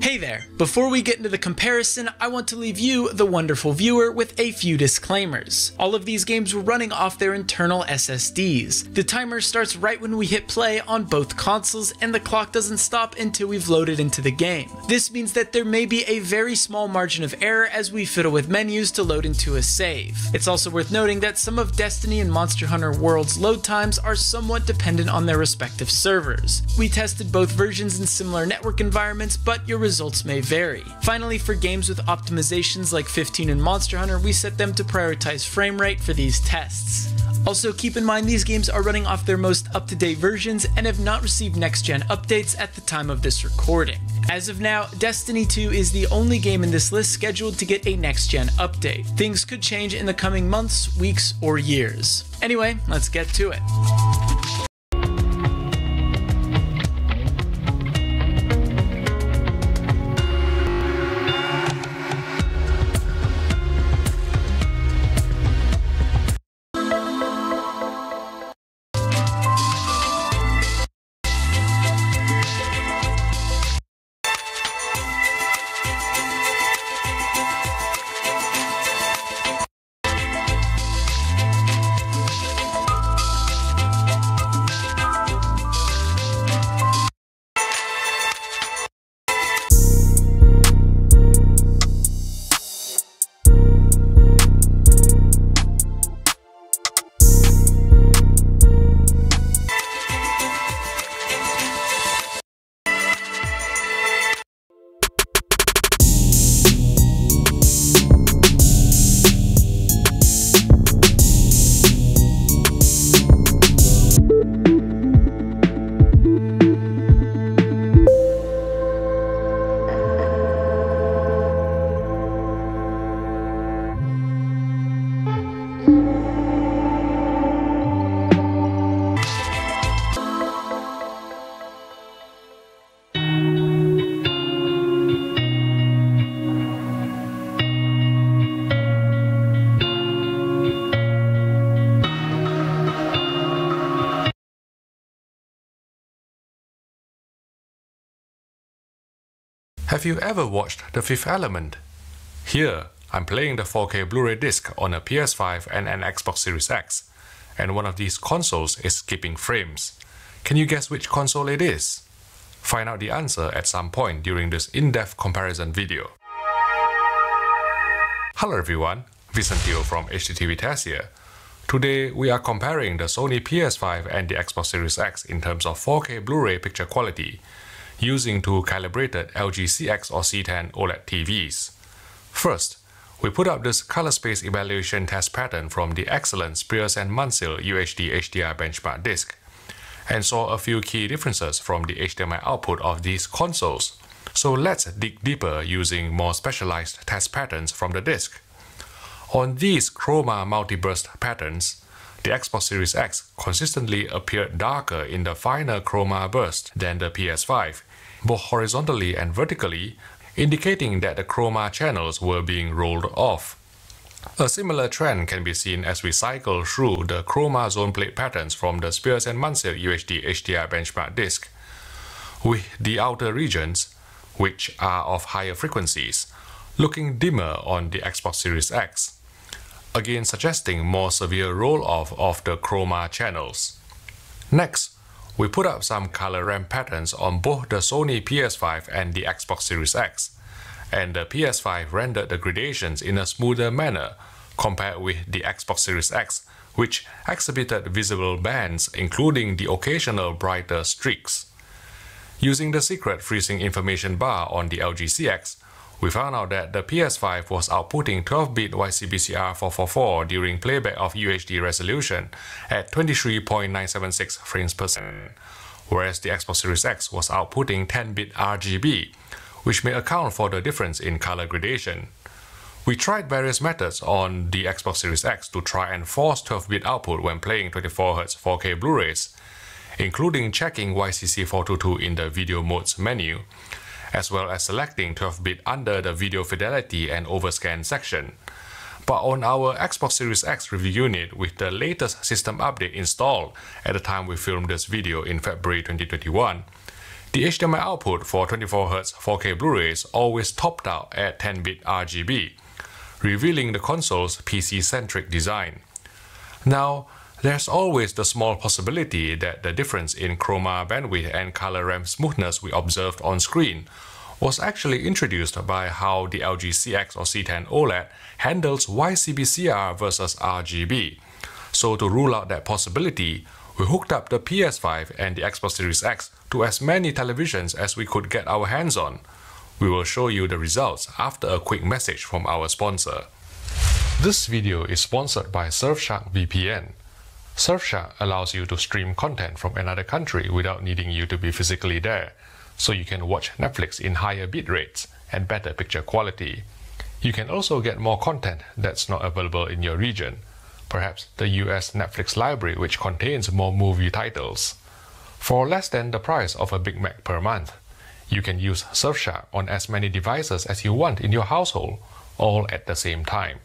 Hey there! Before we get into the comparison, I want to leave you, the wonderful viewer, with a few disclaimers. All of these games were running off their internal SSDs. The timer starts right when we hit play on both consoles, and the clock doesn't stop until we've loaded into the game. This means that there may be a very small margin of error as we fiddle with menus to load into a save. It's also worth noting that some of Destiny and Monster Hunter World's load times are somewhat dependent on their respective servers. We tested both versions in similar network environments, but your results may vary. Finally, for games with optimizations like 15 and Monster Hunter, we set them to prioritize frame rate for these tests. Also, keep in mind these games are running off their most up-to-date versions and have not received next-gen updates at the time of this recording. As of now, Destiny 2 is the only game in this list scheduled to get a next-gen update. Things could change in the coming months, weeks, or years. Anyway, let's get to it. Have you ever watched The Fifth Element? Here, I'm playing the 4K Blu-ray disc on a PS5 and an Xbox Series X, and one of these consoles is skipping frames. Can you guess which console it is? Find out the answer at some point during this in-depth comparison video. Hello everyone, Vicentio from HTTV Test here. Today, we are comparing the Sony PS5 and the Xbox Series X in terms of 4K Blu-ray picture quality, using two calibrated LG CX or C10 OLED TVs. First, we put up this color space evaluation test pattern from the excellent Spears & Munsell UHD HDR benchmark disc, and saw a few key differences from the HDMI output of these consoles. So let's dig deeper using more specialized test patterns from the disc. On these chroma multi-burst patterns, the Xbox Series X consistently appeared darker in the finer chroma burst than the PS5, both horizontally and vertically, indicating that the chroma channels were being rolled off. A similar trend can be seen as we cycle through the chroma zone plate patterns from the Spears & Munsell UHD HDR benchmark disc, with the outer regions, which are of higher frequencies, looking dimmer on the Xbox Series X, again suggesting more severe roll-off of the chroma channels. Next, we put up some color ramp patterns on both the Sony PS5 and the Xbox Series X, and the PS5 rendered the gradations in a smoother manner compared with the Xbox Series X, which exhibited visible bands including the occasional brighter streaks. Using the secret freezing information bar on the LG CX, we found out that the PS5 was outputting 12-bit YCBCR 444 during playback of UHD resolution at 23.976 frames per second, whereas the Xbox Series X was outputting 10-bit RGB, which may account for the difference in color gradation. We tried various methods on the Xbox Series X to try and force 12-bit output when playing 24Hz 4K Blu-rays, including checking YCC422 in the video modes menu, as well as selecting 12-bit under the video fidelity and overscan section. But on our Xbox Series X review unit with the latest system update installed at the time we filmed this video in February 2021, The HDMI output for 24Hz 4K Blu-rays always topped out at 10-bit RGB, revealing the console's PC-centric design. Now, there's always the small possibility that the difference in chroma bandwidth and color ramp smoothness we observed on screen was actually introduced by how the LG CX or C10 OLED handles YCbCr versus RGB. So to rule out that possibility, we hooked up the PS5 and the Xbox Series X to as many televisions as we could get our hands on. We will show you the results after a quick message from our sponsor. This video is sponsored by Surfshark VPN. Surfshark allows you to stream content from another country without needing you to be physically there, so you can watch Netflix in higher bit rates and better picture quality. You can also get more content that's not available in your region, perhaps the US Netflix library, which contains more movie titles. For less than the price of a Big Mac per month, you can use Surfshark on as many devices as you want in your household, all at the same time.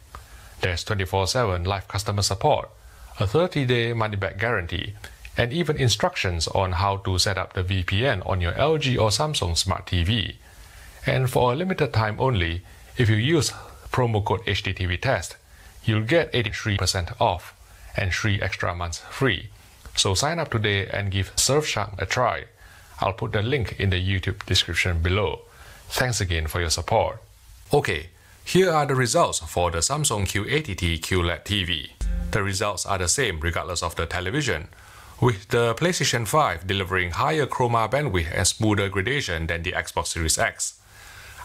There's 24/7 live customer support, a 30-day money-back guarantee, and even instructions on how to set up the VPN on your LG or Samsung Smart TV. And for a limited time only, if you use promo code HDTVTest, you'll get 83% off and 3 extra months free. So sign up today and give Surfshark a try. I'll put the link in the YouTube description below. Thanks again for your support. Okay, here are the results for the Samsung Q80T QLED TV. The results are the same regardless of the television, with the PlayStation 5 delivering higher chroma bandwidth and smoother gradation than the Xbox Series X.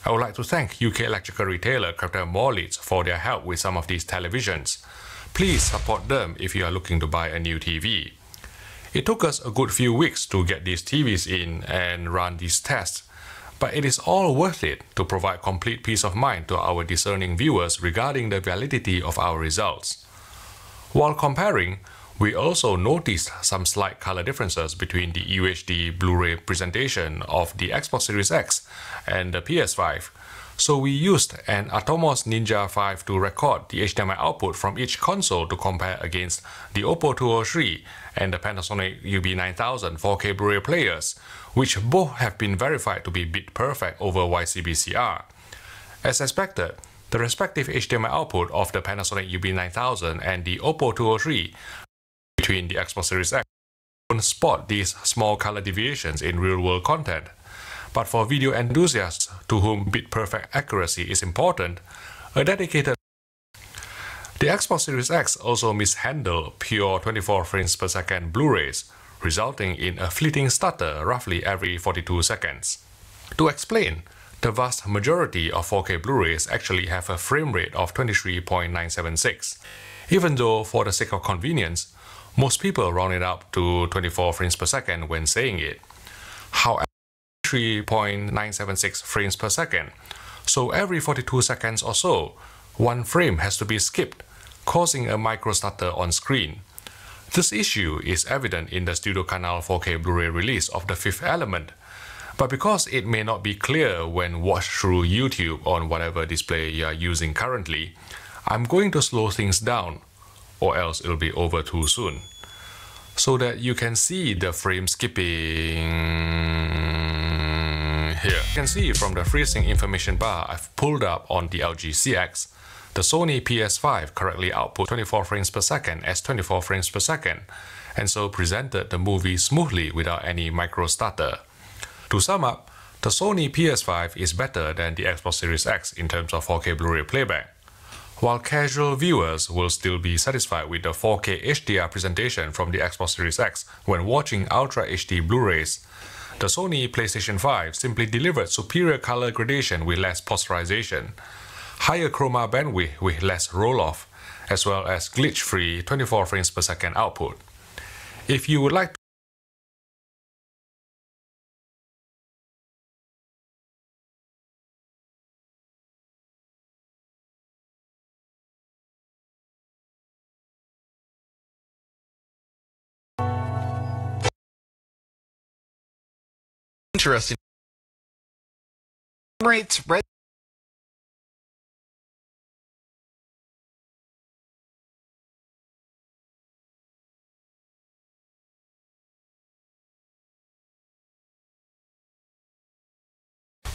I would like to thank UK electrical retailer Captain Morlitz for their help with some of these televisions. Please support them if you are looking to buy a new TV. It took us a good few weeks to get these TVs in and run these tests, but it is all worth it to provide complete peace of mind to our discerning viewers regarding the validity of our results. While comparing, we also noticed some slight color differences between the UHD Blu-ray presentation of the Xbox Series X and the PS5, so we used an Atomos Ninja 5 to record the HDMI output from each console to compare against the Oppo 203 and the Panasonic UB9000 4K Blu-ray players, which both have been verified to be bit perfect over YCbCr. As expected, the respective HDMI output of the Panasonic UB9000 and the Oppo 203 between the Xbox Series X don't spot these small color deviations in real-world content. But for video enthusiasts to whom bit-perfect accuracy is important, a dedicated the Xbox Series X also mishandled pure 24 frames per second Blu-rays, resulting in a fleeting stutter roughly every 42 seconds. To explain, the vast majority of 4K Blu-rays actually have a frame rate of 23.976, even though for the sake of convenience, most people round it up to 24 frames per second when saying it. However, 3.976 frames per second, so every 42 seconds or so, one frame has to be skipped, causing a micro stutter on screen. This issue is evident in the Studio Canal 4K Blu-ray release of The Fifth Element, but because it may not be clear when watched through YouTube on whatever display you are using currently, I'm going to slow things down, or else it'll be over too soon, so that you can see the frame skipping here. You can see from the FreeSync information bar I've pulled up on the LG CX, the Sony PS5 correctly output 24 frames per second as 24 frames per second, and so presented the movie smoothly without any micro stutter. To sum up, the Sony PS5 is better than the Xbox Series X in terms of 4K Blu-ray playback. While casual viewers will still be satisfied with the 4K HDR presentation from the Xbox Series X when watching Ultra HD Blu-rays, the Sony PlayStation 5 simply delivered superior color gradation with less posterization, higher chroma bandwidth with less roll-off, as well as glitch-free 24 frames per second output. If you would like interesting rates, red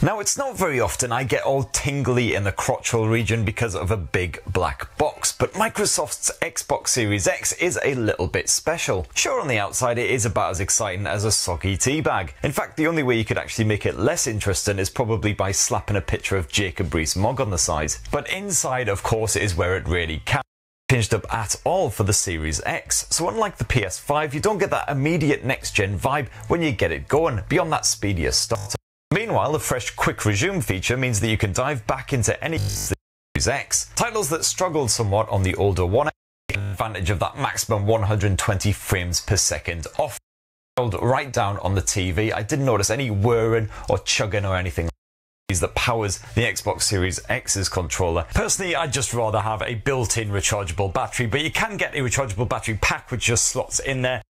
Now, it's not very often I get all tingly in the crotchal region because of a big black box, but Microsoft's Xbox Series X is a little bit special. Sure, on the outside it is about as exciting as a soggy tea bag. In fact, the only way you could actually make it less interesting is probably by slapping a picture of Jacob Rees-Mogg on the side. But inside, of course, is where it really counts. Changed up at all for the Series X, so unlike the PS5, you don't get that immediate next-gen vibe when you get it going, beyond that speedier start. Meanwhile, the fresh quick resume feature means that you can dive back into any Series X. Titles that struggled somewhat on the older one take advantage of that maximum 120 frames per second off. Right down on the TV, I didn't notice any whirring or chugging or anything that powers the Xbox Series X's controller. Personally, I'd just rather have a built-in rechargeable battery, but you can get a rechargeable battery pack which just slots in there.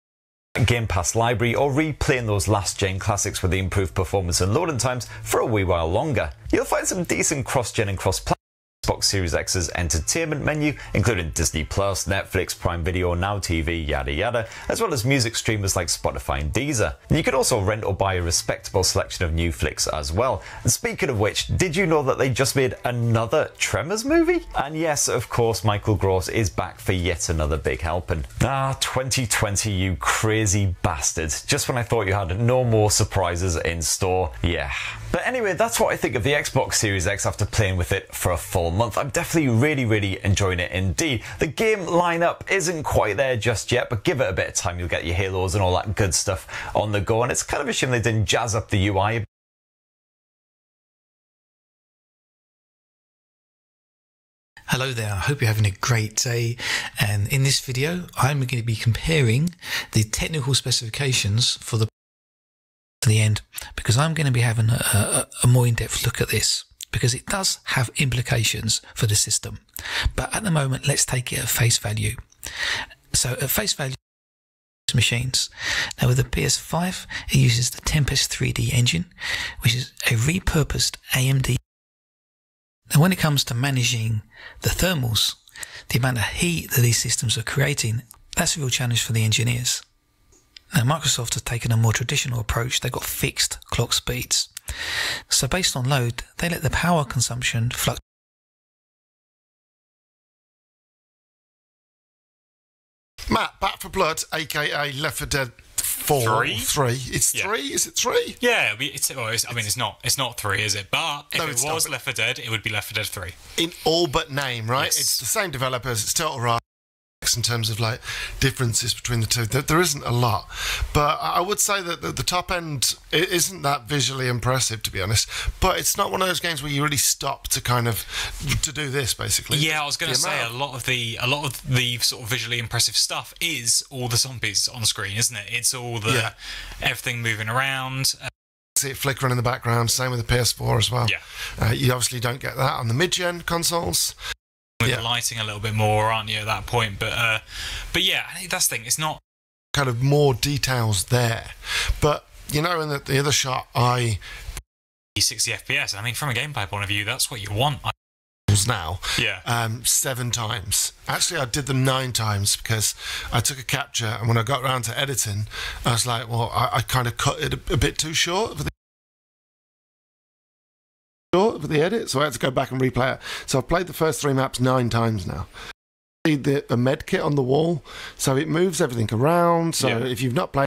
Game Pass library, or replaying those last-gen classics with the improved performance and loading times for a wee while longer. You'll find some decent cross-gen and cross-platform Xbox Series X's entertainment menu, including Disney+, Netflix, Prime Video, Now TV, yada yada, as well as music streamers like Spotify and Deezer. And you can also rent or buy a respectable selection of new flicks as well. And speaking of which, did you know that they just made another Tremors movie? And yes, of course, Michael Gross is back for yet another big helping. 2020, you crazy bastard. Just when I thought you had no more surprises in store. Yeah. But anyway, that's what I think of the Xbox Series X after playing with it for a full month. I'm definitely really enjoying it indeed. The game lineup isn't quite there just yet, but give it a bit of time, you'll get your Halos and all that good stuff on the go, and it's kind of a shame they didn't jazz up the UI. Hello there, I hope you're having a great day, and in this video I'm going to be comparing the technical specifications for the end, because I'm going to be having a more in-depth look at this, because it does have implications for the system. But at the moment, let's take it at face value. So at face value, machines. Now with the PS5, it uses the Tempest 3D engine, which is a repurposed AMD. Now when it comes to managing the thermals, the amount of heat that these systems are creating, that's a real challenge for the engineers. Now Microsoft has taken a more traditional approach. They've got fixed clock speeds. So based on load, they let the power consumption fluctuate. Matt, Back for Blood, aka Left 4 Dead 3. It's 3? Is it 3? Yeah, it's not 3, is it? But if it was Left 4 Dead, it would be Left 4 Dead 3. In all but name, right? Yes. It's the same developers. It's Total Right. In terms of like differences between the two, there isn't a lot, but I would say that the top end isn't that visually impressive, to be honest. But it's not one of those games where you really stop to to do this, basically. Yeah, I was going to say a lot of the sort of visually impressive stuff is all the zombies on screen, isn't it? It's all the everything moving around. See it flickering in the background. Same with the PS4 as well. Yeah, you obviously don't get that on the mid-gen consoles. With the lighting a little bit more, aren't you, at that point? But yeah, I think that's the thing. It's not kind of more details there, but you know, in the other shot, 60 FPS. I mean, from a gameplay point of view, that's what you want. Now, 7 times. Actually, I did them 9 times because I took a capture, and when I got around to editing, I was like, well, I kind of cut it a bit too short for the edit, so I had to go back and replay it. So I've played the first 3 maps 9 times now. The med kit on the wall, so it moves everything around. So if you've not played